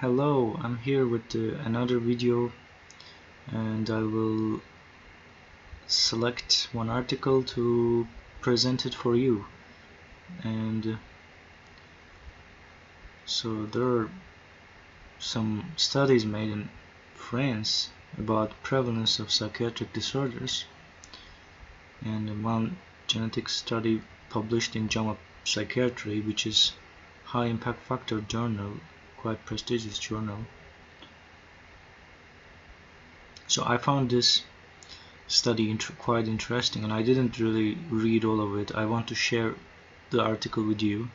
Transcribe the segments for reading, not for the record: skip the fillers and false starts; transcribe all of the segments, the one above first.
Hello, I'm here with another video, and I will select one article to present it for you. And so there are some studies made in France about prevalence of psychiatric disorders, and one genetic study published in JAMA Psychiatry, which is high impact factor journal, quite prestigious journal. So I found this study quite interesting, and I didn't really read all of it. I want to share the article with you,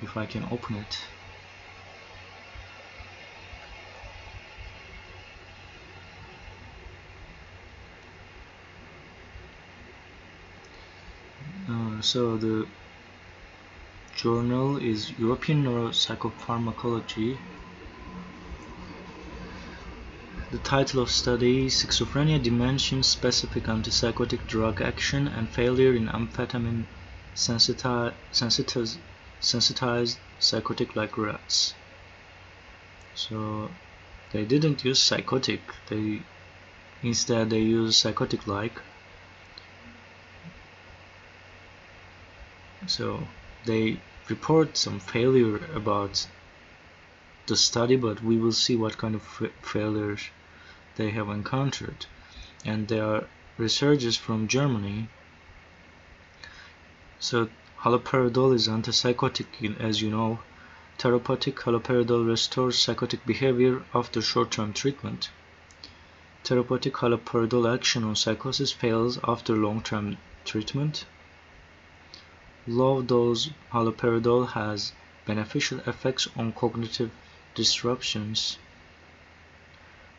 if I can open it. So the journal is European Neuropsychopharmacology. The title of study: Schizophrenia, Dimension-Specific Antipsychotic Drug Action and Failure in Amphetamine Sensitized Psychotic-like Rats. So they didn't use psychotic, instead they use psychotic-like. So they report some failure about the study, but we will see what kind of failures they have encountered. And they are researchers from Germany. So haloperidol is antipsychotic, as you know. Therapeutic haloperidol restores psychotic behavior after short-term treatment. Therapeutic haloperidol action on psychosis fails after long-term treatment. Low-dose haloperidol has beneficial effects on cognitive disruptions.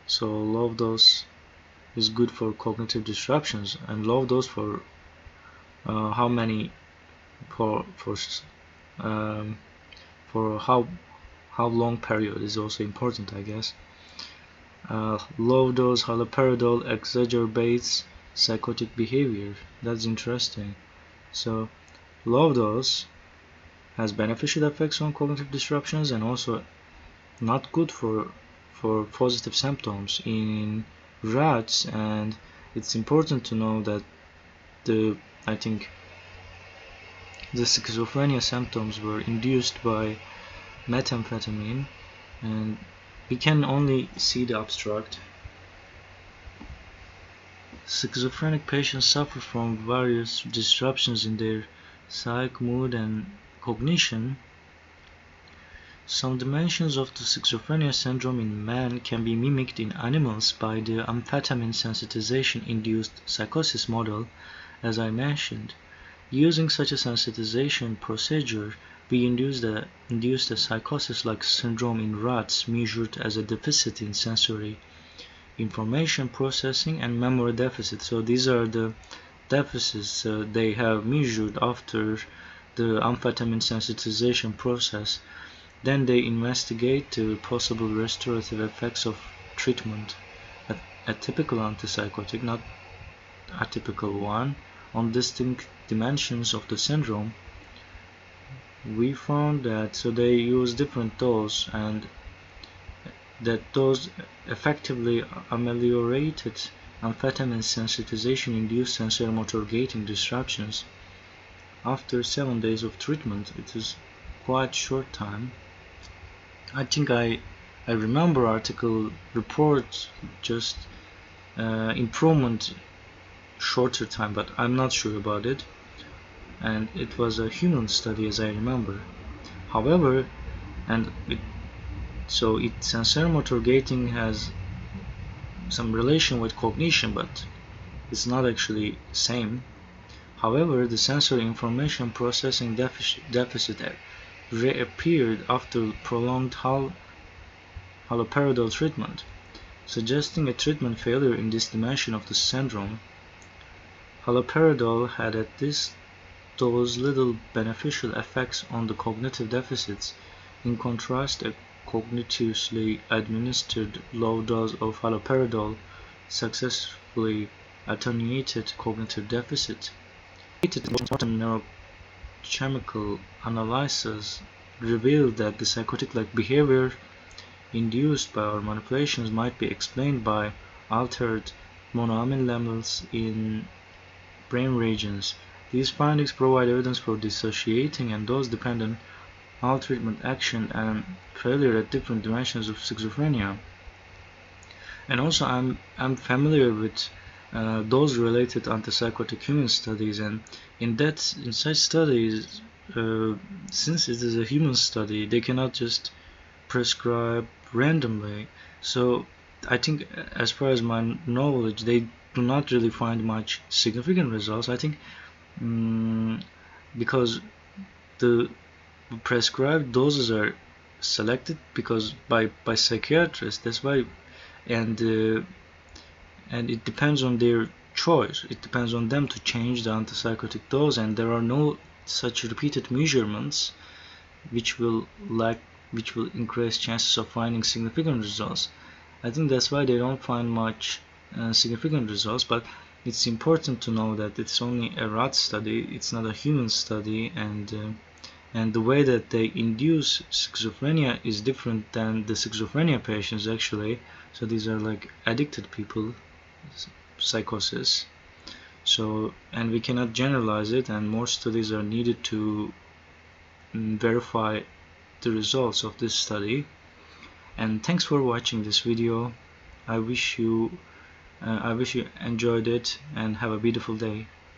So low dose is good for cognitive disruptions, and low dose for how many for how long period is also important, I guess. Low dose haloperidol exacerbates psychotic behavior. That's interesting. So low dose has beneficial effects on cognitive disruptions, and also not good for positive symptoms in rats. And it's important to know that I think the schizophrenia symptoms were induced by methamphetamine, and we can only see the abstract. Schizophrenic patients suffer from various disruptions in their psyche, mood, and cognition. Some dimensions of the schizophrenia syndrome in man can be mimicked in animals by the amphetamine sensitization-induced psychosis model, as I mentioned. Using such a sensitization procedure, we induced a psychosis-like syndrome in rats measured as a deficit in sensory information processing and memory deficit. So these are the deficits they have measured after the amphetamine sensitization process. Then they investigate the possible restorative effects of treatment, a typical antipsychotic, not a typical one, on distinct dimensions of the syndrome. We found that they use different doses, and that those effectively ameliorated amphetamine sensitization-induced sensory-motor gating disruptions. After 7 days of treatment, it is quite short time. I think I remember article reports just improvement shorter time, but I'm not sure about it. And it was a human study, as I remember. However, sensory motor gating has some relation with cognition, but it's not actually the same. However, the sensory information processing deficit reappeared after prolonged haloperidol treatment, suggesting a treatment failure in this dimension of the syndrome. Haloperidol had at this dose little beneficial effects on the cognitive deficits. In contrast, a cognitively administered low dose of haloperidol successfully attenuated cognitive deficit. Neurochemical analysis revealed that the psychotic-like behavior induced by our manipulations might be explained by altered monoamine levels in brain regions. These findings provide evidence for dissociating and dose-dependent treatment action and failure at different dimensions of schizophrenia. And also I'm familiar with dose-related antipsychotic human studies, and in such studies, since it is a human study, they cannot just prescribe randomly. So I think, as far as my knowledge, they do not really find much significant results. I think because the prescribed doses are selected because by psychiatrists. That's why, and it depends on their choice. It depends on them to change the antipsychotic dose, and there are no such repeated measurements which will increase chances of finding significant results. I think that's why they don't find much significant results. But it's important to know that it's only a rat study, it's not a human study, and the way that they induce schizophrenia is different than the schizophrenia patients actually. So these are like addicted people, psychosis. So, and we cannot generalize it, and more studies are needed to verify the results of this study. And thanks for watching this video. I wish you enjoyed it, and have a beautiful day.